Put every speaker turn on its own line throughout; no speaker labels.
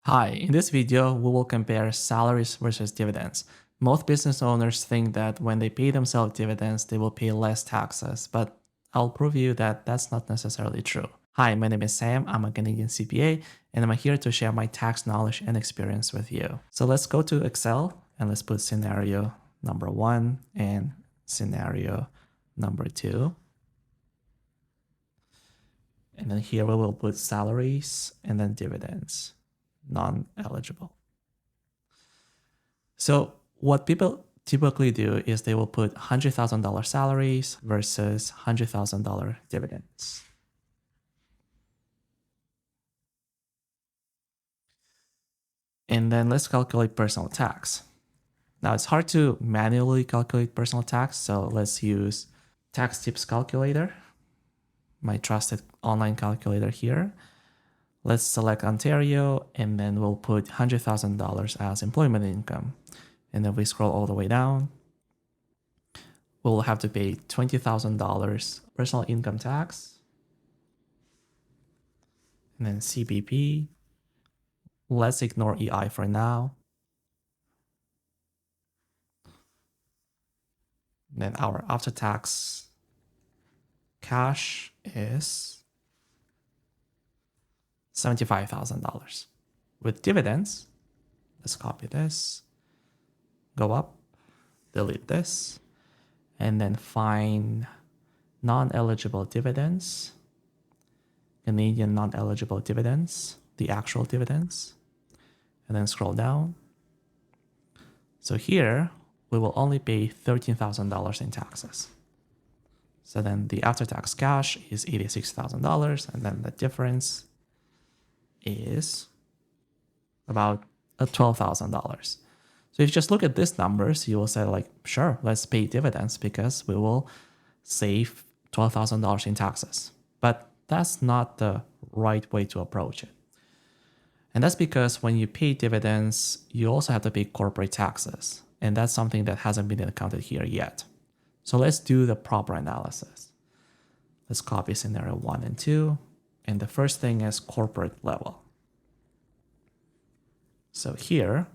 Hi, in this video, we will compare salaries versus dividends. Most business owners think that when they pay themselves dividends, they will pay less taxes, but I'll prove you that that's not necessarily true. Hi, my name is Sam, I'm a Canadian CPA, and I'm here to share my tax knowledge and experience with you. So let's go to Excel and let's put scenario number 1 and scenario number 2. And then here we will put salaries and then dividends, non-eligible. So what people typically do is they will put $100,000 salaries versus $100,000 dividends. And then let's calculate personal tax. Now it's hard to manually calculate personal tax, so let's use Tax Tips Calculator, my trusted online calculator here. Let's select Ontario, and then we'll put $100,000 as employment income. And then we scroll all the way down. We'll have to pay $20,000 personal income tax. And then CPP. Let's ignore EI for now. Then our after-tax cash is $75,000. With dividends, let's copy this, go up, delete this, and then find non-eligible dividends, Canadian non-eligible dividends, the actual dividends, and then scroll down. So here, we will only pay $13,000 in taxes. So then the after-tax cash is $86,000, and then the difference is about $12,000. So if you just look at these numbers, you will say like, sure, let's pay dividends because we will save $12,000 in taxes. But that's not the right way to approach it. And that's because when you pay dividends, you also have to pay corporate taxes. And that's something that hasn't been accounted here yet. So let's do the proper analysis. Let's copy scenario 1 and 2. And the first thing is corporate level. So here,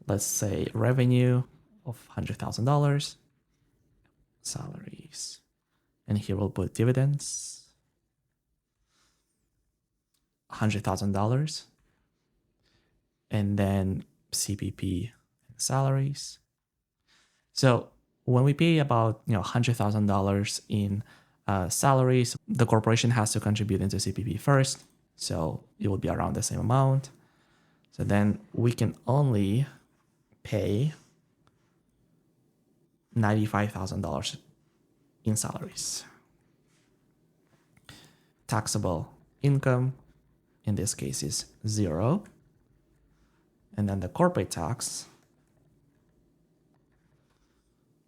let's say revenue of $100,000, salaries. And here we'll put dividends, $100,000. And then CPP and salaries. So when we pay about $100,000 in salaries, the corporation has to contribute into CPP first. So it will be around the same amount. So then we can only pay $95,000 in salaries. Taxable income, in this case, is 0. And then the corporate tax,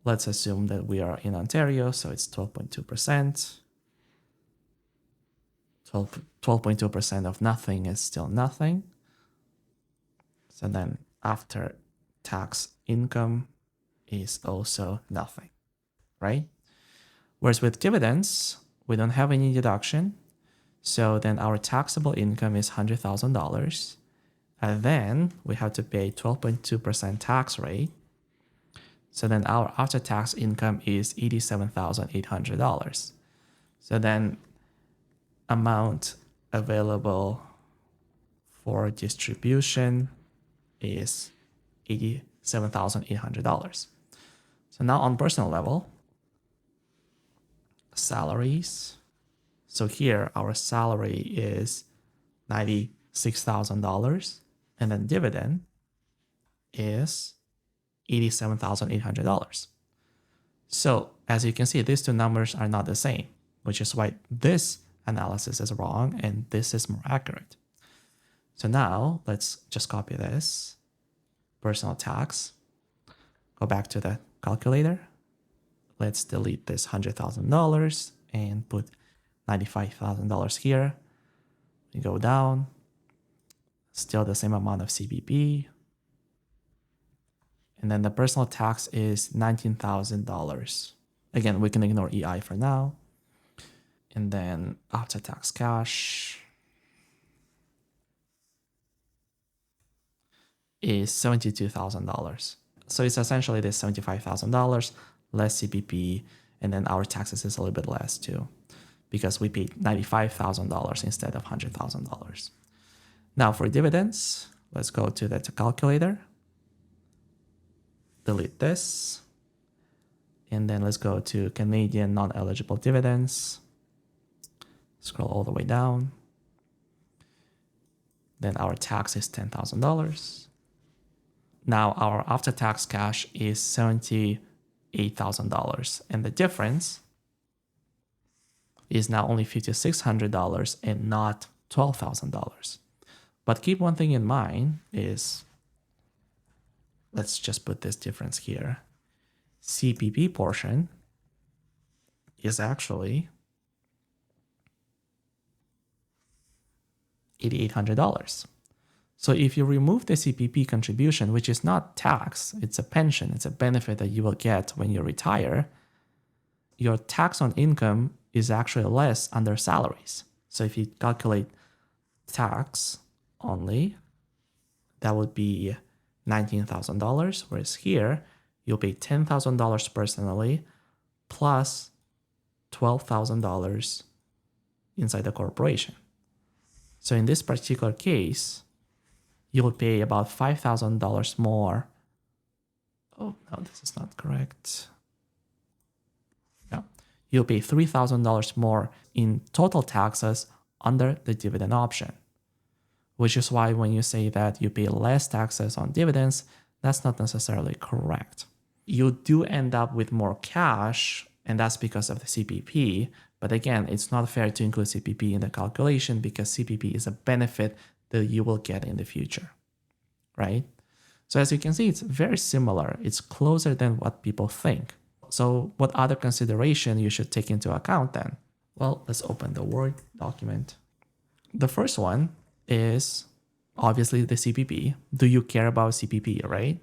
let's assume that we are in Ontario, so it's 12.2%. 12.2% of nothing is still nothing. So then after tax income is also nothing, right? Whereas with dividends, we don't have any deduction. So then our taxable income is $100,000. And then we have to pay 12.2% tax rate. So then our after-tax income is $87,800. So then amount available for distribution is $87,800. So now on personal level, salaries. So here our salary is $96,000, and then dividend is $87,800. So as you can see, these two numbers are not the same, which is why this analysis is wrong and this is more accurate. So now let's just copy this, personal tax, go back to the calculator. Let's delete this $100,000 and put $95,000 here. We go down, still the same amount of CPP. And then the personal tax is $19,000. Again, we can ignore EI for now. And then after tax cash is $72,000. So it's essentially this $75,000 less CPP, and then our taxes is a little bit less too, because we paid $95,000 instead of $100,000. Now for dividends, let's go to the calculator, delete this, and then let's go to Canadian non-eligible dividends, scroll all the way down. Then our tax is $10,000. Now our after-tax cash is $78,000, and the difference is now only $5,600 and not $12,000. But keep one thing in mind is, let's just put this difference here. CPP portion is actually $8,800. So if you remove the CPP contribution, which is not tax, it's a pension, it's a benefit that you will get when you retire, your tax on income is actually less under salaries. So if you calculate tax only, that would be $19,000, whereas here you'll pay $10,000 personally plus $12,000 inside the corporation. So in this particular case, you'll pay about $5,000 more. Oh, no, this is not correct. No, you'll pay $3,000 more in total taxes under the dividend option, which is why when you say that you pay less taxes on dividends, that's not necessarily correct. You do end up with more cash, and that's because of the CPP. But again, it's not fair to include CPP in the calculation because CPP is a benefit that you will get in the future, right? So as you can see, it's very similar. It's closer than what people think. So what other consideration you should take into account then? Well, let's open the Word document. The first one is obviously the CPP. Do you care about CPP, right?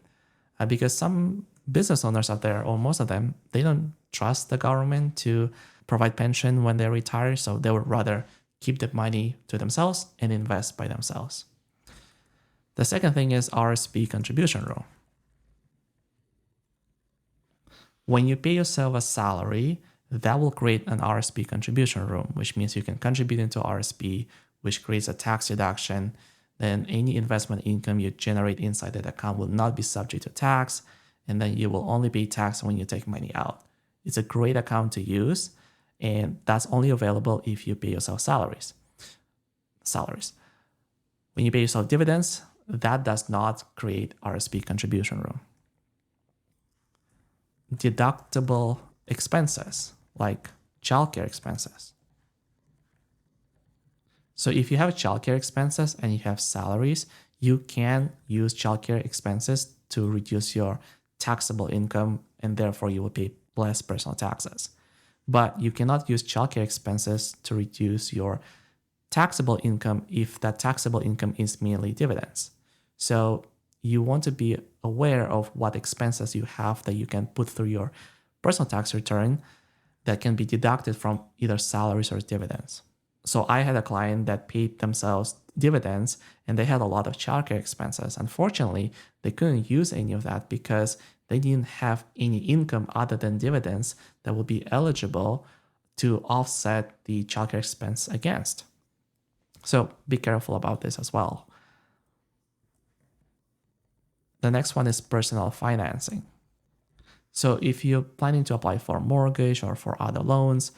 Because some business owners out there, or most of them, they don't trust the government to provide pension when they retire, so they would rather keep the money to themselves and invest by themselves. The second thing is RSP contribution rule. When you pay yourself a salary, that will create an RSP contribution rule, which means you can contribute into RSP, which creates a tax deduction. Then any investment income you generate inside that account will not be subject to tax, and then you will only pay tax when you take money out. It's a great account to use, and that's only available if you pay yourself salaries. When you pay yourself dividends, that does not create RSP contribution rule. Deductible expenses like childcare expenses. So if you have childcare expenses and you have salaries, you can use childcare expenses to reduce your taxable income, and therefore you will pay less personal taxes. But you cannot use childcare expenses to reduce your taxable income if that taxable income is mainly dividends. So you want to be aware of what expenses you have that you can put through your personal tax return that can be deducted from either salaries or dividends. So I had a client that paid themselves dividends and they had a lot of childcare expenses. Unfortunately, they couldn't use any of that because they didn't have any income other than dividends that would be eligible to offset the childcare expense against. So be careful about this as well. The next one is personal financing. So if you're planning to apply for a mortgage or for other loans,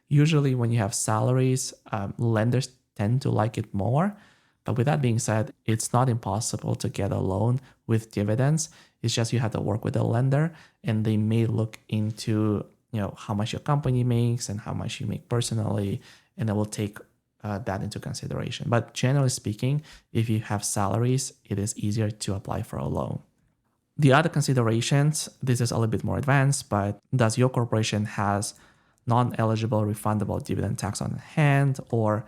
usually when you have salaries, lenders tend to like it more. But with that being said, it's not impossible to get a loan with dividends. It's just you have to work with a lender, and they may look into how much your company makes and how much you make personally, and they will take that into consideration. But generally speaking, if you have salaries, it is easier to apply for a loan. The other considerations, this is a little bit more advanced, but does your corporation has non-eligible refundable dividend tax on hand or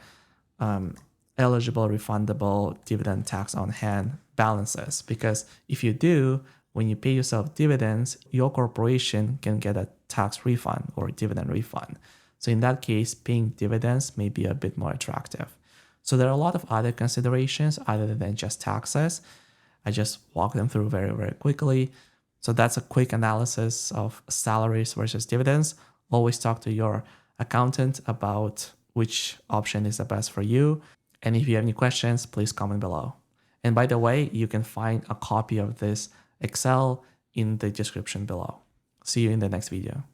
eligible refundable dividend tax on hand balances? Because if you do, when you pay yourself dividends, your corporation can get a tax refund or dividend refund. So in that case, paying dividends may be a bit more attractive. So there are a lot of other considerations other than just taxes. I just walk them through very, very quickly. So that's a quick analysis of salaries versus dividends. Always talk to your accountant about which option is the best for you. And if you have any questions, please comment below. And by the way, you can find a copy of this Excel in the description below. See you in the next video.